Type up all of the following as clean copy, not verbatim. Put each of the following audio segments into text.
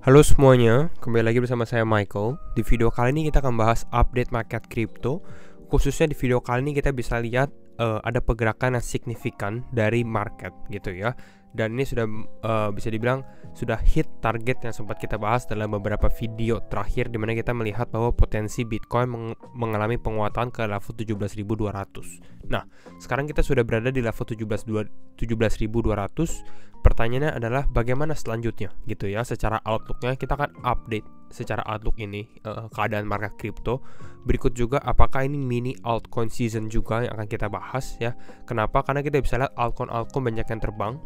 Halo semuanya, kembali lagi bersama saya Michael. Di video kali ini kita akan bahas update market crypto. Khususnya di video kali ini kita bisa lihat ada pergerakan yang signifikan dari market gitu ya. Dan ini sudah bisa dibilang sudah hit target yang sempat kita bahas dalam beberapa video terakhir, dimana kita melihat bahwa potensi Bitcoin mengalami penguatan ke level 17.200. Nah, sekarang kita sudah berada di level 17.200. Pertanyaannya adalah bagaimana selanjutnya gitu ya. Secara outlooknya kita akan update secara outlook ini keadaan market crypto. Berikut juga apakah ini mini altcoin season juga yang akan kita bahas ya. Kenapa? Karena kita bisa lihat altcoin banyak yang terbang.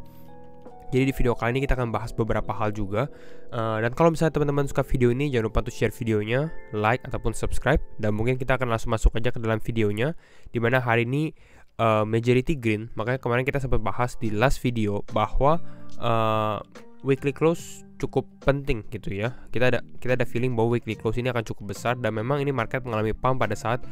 Jadi di video kali ini kita akan bahas beberapa hal juga. Dan kalau misalnya teman-teman suka video ini, jangan lupa untuk share videonya, like ataupun subscribe. Dan mungkin kita akan langsung masuk aja ke dalam videonya, dimana hari ini majority green. Makanya kemarin kita sempat bahas di last video bahwa weekly close cukup penting gitu ya. Kita ada feeling bahwa weekly close ini akan cukup besar, dan memang ini market mengalami pump pada saat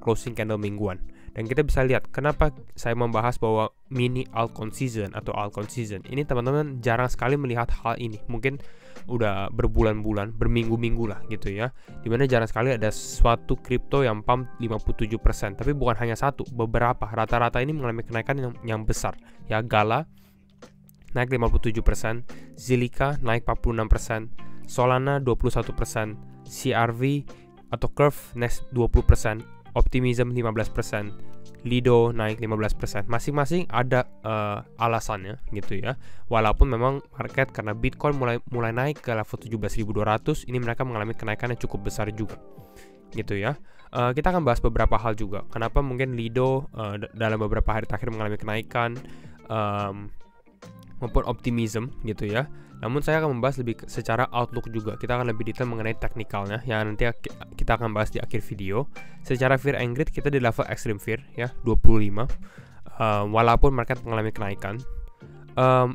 closing candle mingguan. Dan kita bisa lihat kenapa saya membahas bahwa mini altcoin season atau altcoin season ini, teman-teman jarang sekali melihat hal ini. Mungkin udah berbulan-bulan, berminggu-minggu lah gitu ya, dimana jarang sekali ada suatu kripto yang pump 57%. Tapi bukan hanya satu, beberapa, rata-rata ini mengalami kenaikan yang besar ya. Gala naik 57%, Zilliqa naik 46%, Solana 21%, CRV atau Curve naik 20%, Optimism 15%, Lido naik 15%. Masing-masing ada alasannya gitu ya. Walaupun memang market karena Bitcoin mulai naik ke level 17.200, ini mereka mengalami kenaikan yang cukup besar juga gitu ya. Kita akan bahas beberapa hal juga. Kenapa mungkin Lido dalam beberapa hari terakhir mengalami kenaikan, maupun Optimism gitu ya. Namun saya akan membahas lebih secara outlook juga. Kita akan lebih detail mengenai teknikalnya yang nanti kita akan bahas di akhir video. Secara fear and greed kita di level extreme fear ya, 25. Walaupun market mengalami kenaikan.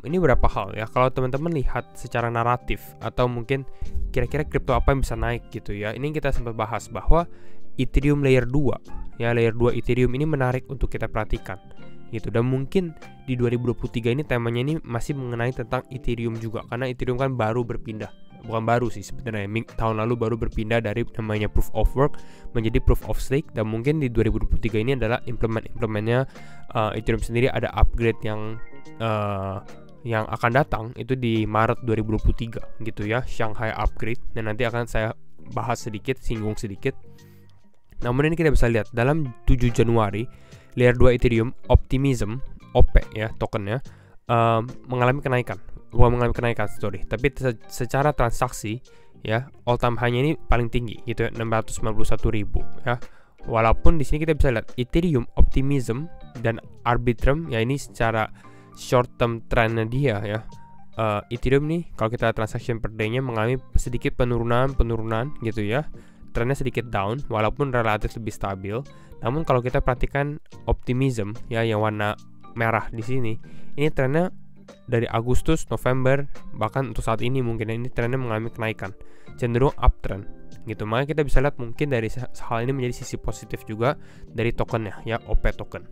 Ini beberapa hal ya. Kalau teman-teman lihat secara naratif atau mungkin kira-kira kripto apa yang bisa naik gitu ya. Ini kita sempat bahas bahwa Ethereum layer 2 ya, layer 2 Ethereum ini menarik untuk kita perhatikan gitu. Dan mungkin di 2023 ini temanya ini masih mengenai tentang Ethereum juga, karena Ethereum kan baru berpindah, bukan baru sih sebenarnya, tahun lalu baru berpindah dari namanya proof of work menjadi proof of stake. Dan mungkin di 2023 ini adalah implementnya Ethereum sendiri ada upgrade yang akan datang itu di Maret 2023 gitu ya, Shanghai upgrade, dan nanti akan saya bahas sedikit, singgung sedikit. Namun ini kita bisa lihat dalam 7 Januari layer 2 Ethereum Optimism OP ya tokennya mengalami kenaikan. Bukan mengalami kenaikan, tapi secara transaksi ya all time high-nya ini paling tinggi gitu ya, 691.000 ya. Walaupun di sini kita bisa lihat Ethereum Optimism dan Arbitrum ya, ini secara short term trendnya dia ya. Ethereum nih kalau kita transaction per day-nya mengalami sedikit penurunan gitu ya. Trennya sedikit down walaupun relatif lebih stabil. Namun kalau kita perhatikan Optimism ya, yang warna merah di sini, ini trennya dari Agustus, November, bahkan untuk saat ini mungkin ini trennya mengalami kenaikan, cenderung uptrend gitu. Makanya kita bisa lihat mungkin dari hal ini menjadi sisi positif juga dari tokennya ya, OP token.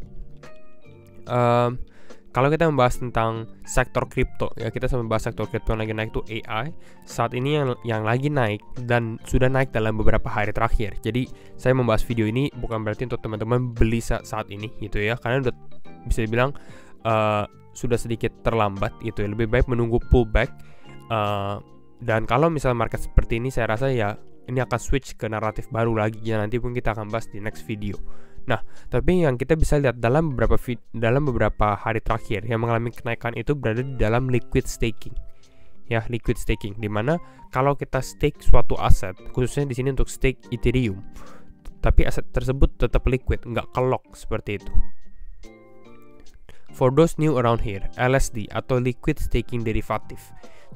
Kalau kita membahas tentang sektor kripto ya, kita sama membahas sektor kripto yang lagi naik itu AI. Saat ini yang lagi naik dan sudah naik dalam beberapa hari terakhir. Jadi saya membahas video ini bukan berarti untuk teman-teman beli saat ini gitu ya, karena udah bisa dibilang sudah sedikit terlambat gitu ya. Lebih baik menunggu pullback. Dan kalau misalnya market seperti ini, saya rasa ya ini akan switch ke naratif baru lagi ya, nanti pun kita akan bahas di next video. Nah, tapi yang kita bisa lihat dalam beberapa hari terakhir yang mengalami kenaikan itu berada di dalam liquid staking. Ya, liquid staking, dimana kalau kita stake suatu aset, khususnya di sini untuk stake Ethereum, tapi aset tersebut tetap liquid, nggak ke-lock seperti itu. For those new around here, LSD atau liquid staking derivative.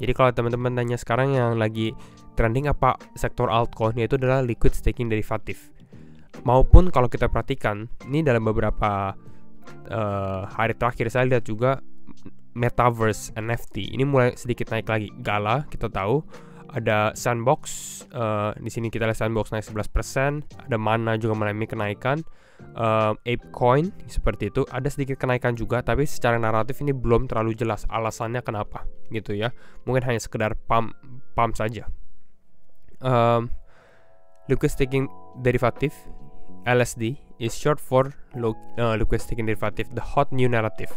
Jadi kalau teman-teman tanya sekarang yang lagi trending apa sektor altcoin, yaitu adalah liquid staking derivative. Maupun kalau kita perhatikan ini dalam beberapa hari terakhir, saya lihat juga Metaverse NFT ini mulai sedikit naik lagi. Gala kita tahu ada Sandbox, di sini kita lihat Sandbox naik 11%, ada Mana juga mengalami kenaikan, ApeCoin seperti itu ada sedikit kenaikan juga, tapi secara naratif ini belum terlalu jelas alasannya kenapa gitu ya. Mungkin hanya sekedar pump pump saja. Liquid Staking Derivative LSD is short for Liquid Staking Derivative, the hot new narrative.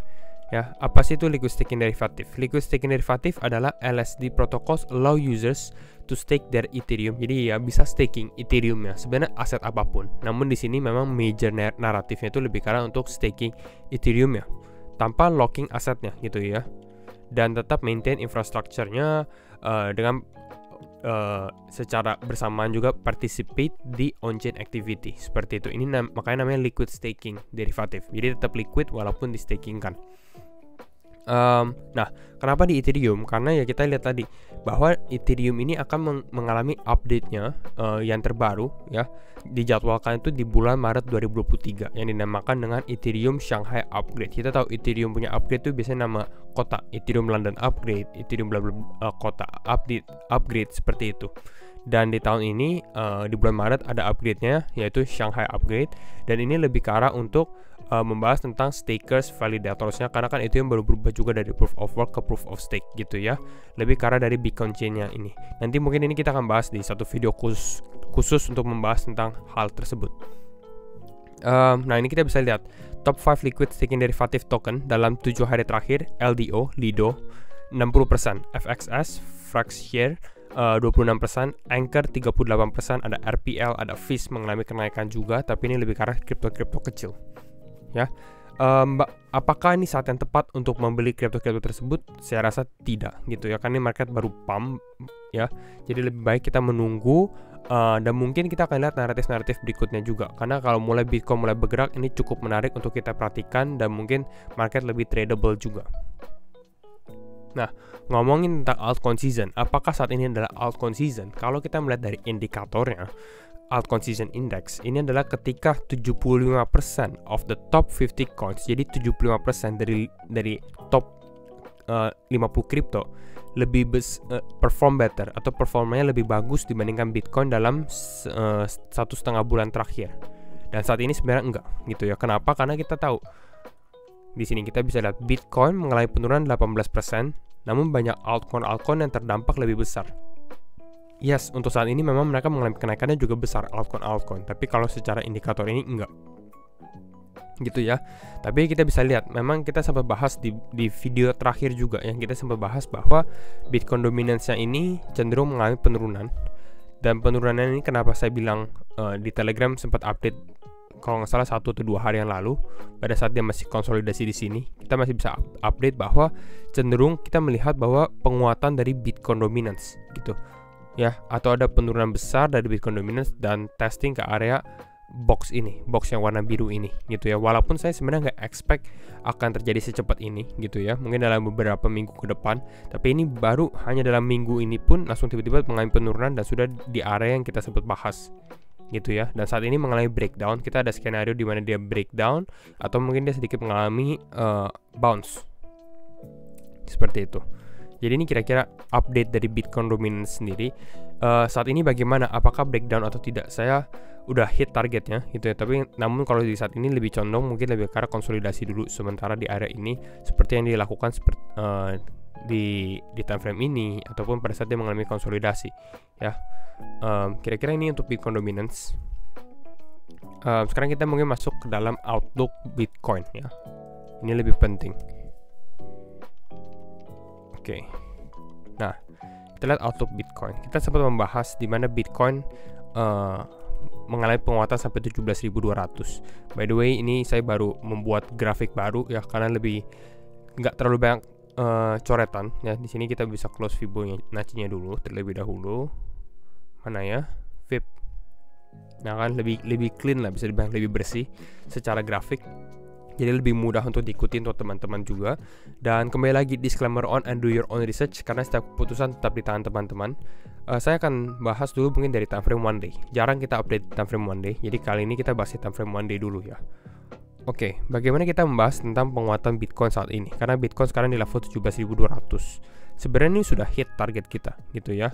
Ya, apa sih itu Liquid Staking Derivative? Liquid Staking Derivative adalah LSD protocols allow users to stake their Ethereum. Jadi ya bisa staking Ethereum ya, sebenarnya aset apapun. Namun di sini memang major naratifnya itu lebih karena untuk staking Ethereum ya, tanpa locking asetnya gitu ya. Dan tetap maintain infrastrukturnya dengan secara bersamaan juga participate di on-chain activity seperti itu. Ini makanya namanya liquid staking derivative. Jadi tetap liquid walaupun di staking kan. Nah, kenapa di Ethereum? Karena ya kita lihat tadi bahwa Ethereum ini akan mengalami update-nya yang terbaru ya, dijadwalkan itu di bulan Maret 2023 yang dinamakan dengan Ethereum Shanghai Upgrade. Kita tahu Ethereum punya upgrade itu biasanya nama kota, Ethereum London Upgrade, Ethereum kota upgrade seperti itu. Dan di tahun ini di bulan Maret ada upgrade-nya yaitu Shanghai Upgrade, dan ini lebih ke arah untuk membahas tentang stakers, validators-nya, karena kan itu yang baru berubah juga dari proof of work ke proof of stake gitu ya, lebih ke arah dari Bitcoin chain-nya ini. Nanti mungkin ini kita akan bahas di satu video khusus untuk membahas tentang hal tersebut. Nah, ini kita bisa lihat top 5 liquid staking derivative token dalam 7 hari terakhir. LDO, Lido 60%, FXS, Fraxshare 26%, Anchor 38%, ada RPL, ada Fizz mengalami kenaikan juga, tapi ini lebih ke arah kripto kecil. Ya, apakah ini saat yang tepat untuk membeli kripto tersebut? Saya rasa tidak gitu ya, karena ini market baru pump ya. Jadi lebih baik kita menunggu dan mungkin kita akan lihat naratif berikutnya juga. Karena kalau mulai Bitcoin mulai bergerak, ini cukup menarik untuk kita perhatikan dan mungkin market lebih tradable juga. Nah, ngomongin tentang altcoin season, apakah saat ini adalah altcoin season? Kalau kita melihat dari indikatornya, altcoin season index ini adalah ketika 75% of the top 50 coins, jadi 75% dari top 50 kripto lebih perform better atau performanya lebih bagus dibandingkan Bitcoin dalam 1,5 bulan terakhir. Dan saat ini sebenarnya enggak gitu ya. Kenapa? Karena kita tahu di sini kita bisa lihat Bitcoin mengalami penurunan 18%, namun banyak altcoin yang terdampak lebih besar. Yes, untuk saat ini memang mereka mengalami kenaikannya juga besar altcoin, tapi kalau secara indikator ini enggak gitu ya. Tapi kita bisa lihat, memang kita sempat bahas di video terakhir juga yang kita sempat bahas bahwa Bitcoin dominance-nya ini cenderung mengalami penurunan. Dan penurunan ini kenapa saya bilang di Telegram sempat update kalau nggak salah 1 atau 2 hari yang lalu, pada saat dia masih konsolidasi di sini, kita masih bisa update bahwa cenderung kita melihat bahwa penguatan dari Bitcoin dominance gitu ya, atau ada penurunan besar dari Bitcoin dominance dan testing ke area box yang warna biru ini gitu ya. Walaupun saya sebenarnya nggak expect akan terjadi secepat ini gitu ya, mungkin dalam beberapa minggu ke depan, tapi ini baru hanya dalam minggu ini pun langsung tiba-tiba mengalami penurunan dan sudah di area yang kita sempat bahas gitu ya. Dan saat ini mengalami breakdown, kita ada skenario di mana dia breakdown atau mungkin dia sedikit mengalami bounce seperti itu. Jadi ini kira-kira update dari Bitcoin dominance sendiri. Saat ini bagaimana? Apakah breakdown atau tidak? Saya udah hit targetnya gitu ya. Tapi namun kalau di saat ini lebih condong mungkin lebih ke arah konsolidasi dulu sementara di area ini, seperti yang dilakukan di time frame ini ataupun pada saat dia mengalami konsolidasi ya. Kira-kira ini untuk Bitcoin dominance. Sekarang kita mungkin masuk ke dalam outlook Bitcoin ya. Ini lebih penting. Oke. Nah, kita lihat outlook Bitcoin. Kita sempat membahas di mana Bitcoin mengalami penguatan sampai 17.200. By the way, ini saya baru membuat grafik baru ya, karena lebih nggak terlalu banyak coretan ya. Di sini kita bisa close Fibonacci-nya dulu terlebih dahulu. Mana ya? Fib. Nah, kan lebih clean lah, bisa dibilang lebih bersih secara grafik. Jadi lebih mudah untuk diikuti untuk teman-teman juga. Dan kembali lagi disclaimer on and do your own research, karena setiap keputusan tetap di tangan teman-teman. Saya akan bahas dulu mungkin dari time frame one day. Jarang kita update time frame one day, jadi kali ini kita bahas time frame one day dulu ya. Oke, bagaimana kita membahas tentang penguatan Bitcoin saat ini? Karena Bitcoin sekarang di level 17.200. Sebenarnya ini sudah hit target kita gitu ya.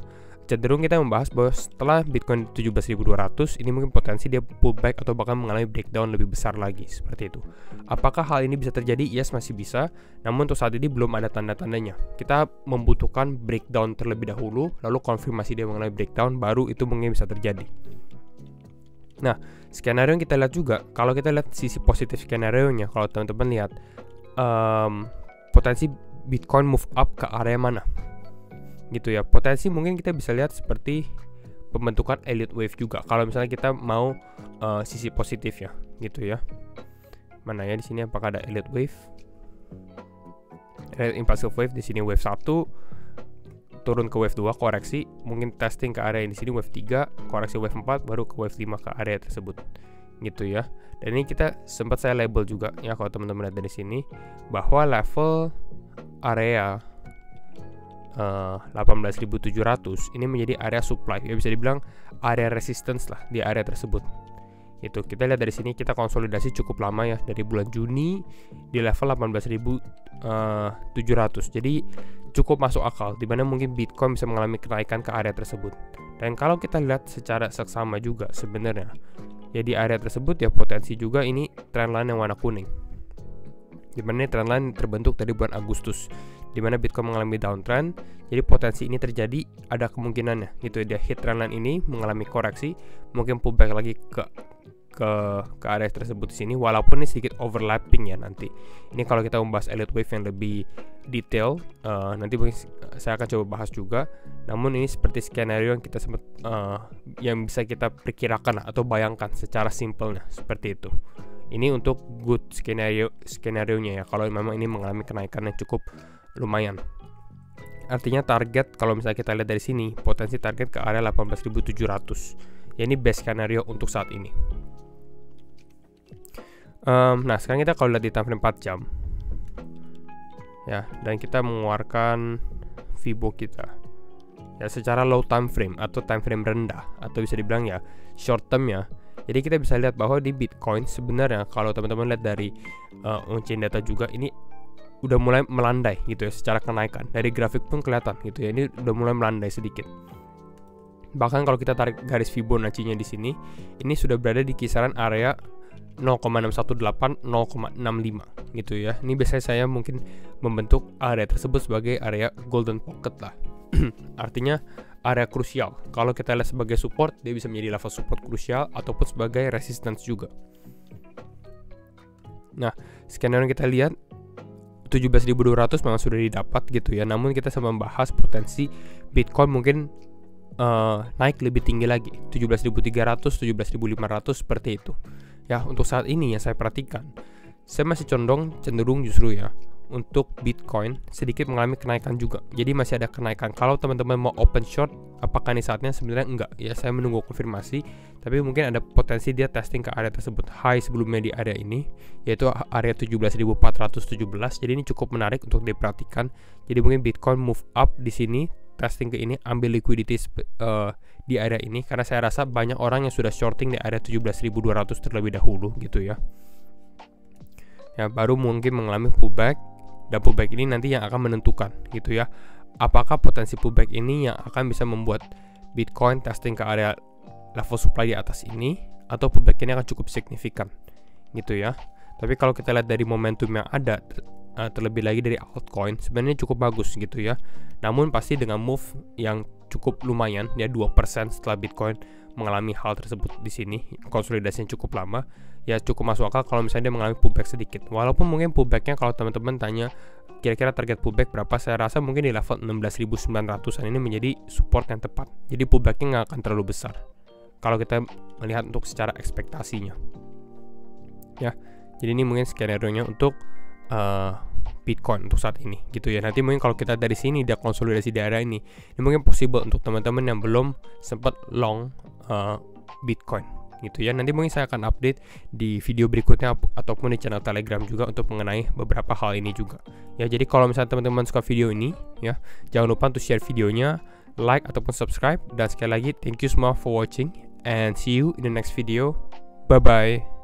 cenderung kita membahas bahwa setelah Bitcoin 17.200 ini mungkin potensi dia pullback atau bahkan mengalami breakdown lebih besar lagi seperti itu. Apakah hal ini bisa terjadi? Yes, masih bisa. Namun untuk saat ini belum ada tanda-tandanya. Kita membutuhkan breakdown terlebih dahulu, lalu konfirmasi dia mengalami breakdown, baru itu mungkin bisa terjadi. Nah, skenario yang kita lihat juga, kalau kita lihat sisi positif skenario-nya, kalau teman-teman lihat potensi Bitcoin move up ke area mana? Gitu ya, potensi mungkin kita bisa lihat seperti pembentukan Elliott Wave juga kalau misalnya kita mau sisi positif ya, gitu ya. Mana ya di sini, apakah ada Elliott Wave? Impulsive Wave di sini wave 1, turun ke wave 2 koreksi, mungkin testing ke area di sini wave 3, koreksi wave 4, baru ke wave 5 ke area tersebut. Gitu ya. Dan ini kita sempat saya label juga ya, kalau teman-teman lihat dari sini bahwa level area 18.700 ini menjadi area supply, ya bisa dibilang area resistance lah di area tersebut. Itu kita lihat dari sini, kita konsolidasi cukup lama ya, dari bulan Juni di level 18.700. Jadi cukup masuk akal dimana mungkin Bitcoin bisa mengalami kenaikan ke area tersebut. Dan kalau kita lihat secara seksama juga sebenarnya ya, di area tersebut ya potensi juga ini trendline yang warna kuning, dimana trendline terbentuk dari bulan Agustus, dimana Bitcoin mengalami downtrend. Jadi potensi ini terjadi, ada kemungkinannya gitu, dia hit trendline ini mengalami koreksi, mungkin pullback lagi ke area tersebut di sini, walaupun ini sedikit overlapping ya nanti. Ini kalau kita membahas Elliott Wave yang lebih detail, nanti mungkin saya akan coba bahas juga. Namun ini seperti skenario yang kita sempat yang bisa kita perkirakan atau bayangkan secara simpelnya seperti itu. Ini untuk good skenario-nya ya, kalau memang ini mengalami kenaikan yang cukup lumayan. Artinya target, kalau misalnya kita lihat dari sini, potensi target ke area 18.700. Ya, ini best skenario untuk saat ini. Nah, sekarang kita kalau lihat di time frame 4 jam. Ya, dan kita mengeluarkan Fibo kita. Ya, secara low time frame atau time frame rendah, atau bisa dibilang ya short term ya. Jadi kita bisa lihat bahwa di Bitcoin sebenarnya kalau teman-teman lihat dari on-chain data juga, ini udah mulai melandai gitu ya secara kenaikan. Dari grafik pun kelihatan gitu ya, ini udah mulai melandai sedikit. Bahkan kalau kita tarik garis Fibonacci-nya di sini, ini sudah berada di kisaran area 0,618 0,65 gitu ya. Ini biasanya saya mungkin membentuk area tersebut sebagai area golden pocket lah. Artinya area krusial. Kalau kita lihat sebagai support, dia bisa menjadi level support krusial ataupun sebagai resistance juga. Nah, skenario yang kita lihat 17.200 memang sudah didapat gitu ya. Namun kita sama membahas potensi Bitcoin mungkin naik lebih tinggi lagi, 17.300, 17.500 seperti itu. Ya, untuk saat ini yang saya perhatikan, saya masih cenderung justru ya untuk Bitcoin sedikit mengalami kenaikan juga. Jadi masih ada kenaikan. Kalau teman-teman mau open short, apakah ini saatnya? Sebenarnya enggak. Ya, saya menunggu konfirmasi. Tapi mungkin ada potensi dia testing ke area tersebut. High sebelumnya di area ini, yaitu area 17.417. Jadi ini cukup menarik untuk diperhatikan. Jadi mungkin Bitcoin move up di sini, testing ke ini, ambil liquidity di area ini. Karena saya rasa banyak orang yang sudah shorting di area 17.200 terlebih dahulu gitu ya. Ya, baru mungkin mengalami pullback. Dan pullback ini nanti yang akan menentukan gitu ya, apakah potensi pullback ini yang akan bisa membuat Bitcoin testing ke area level supply di atas ini, atau pullback ini akan cukup signifikan gitu ya. Tapi kalau kita lihat dari momentum yang ada, terlebih lagi dari altcoin, sebenarnya cukup bagus gitu ya. Namun pasti dengan move yang cukup lumayan ya, 2% setelah Bitcoin mengalami hal tersebut di sini, konsolidasinya cukup lama, ya cukup masuk akal kalau misalnya dia mengalami pullback sedikit. Walaupun mungkin pullbacknya kalau teman-teman tanya kira-kira target pullback berapa, saya rasa mungkin di level 16.900an ini menjadi support yang tepat. Jadi pullbacknya nggak akan terlalu besar kalau kita melihat untuk secara ekspektasinya ya. Jadi ini mungkin skenario-nya untuk Bitcoin untuk saat ini gitu ya. Nanti mungkin kalau kita dari sini dia konsolidasi di area ini mungkin possible untuk teman-teman yang belum sempat long Bitcoin gitu ya. Nanti mungkin saya akan update di video berikutnya ataupun di channel Telegram juga untuk mengenai beberapa hal ini juga ya. Jadi kalau misalnya teman-teman suka video ini ya, jangan lupa untuk share videonya, like ataupun subscribe. Dan sekali lagi thank you semua for watching and see you in the next video. Bye bye.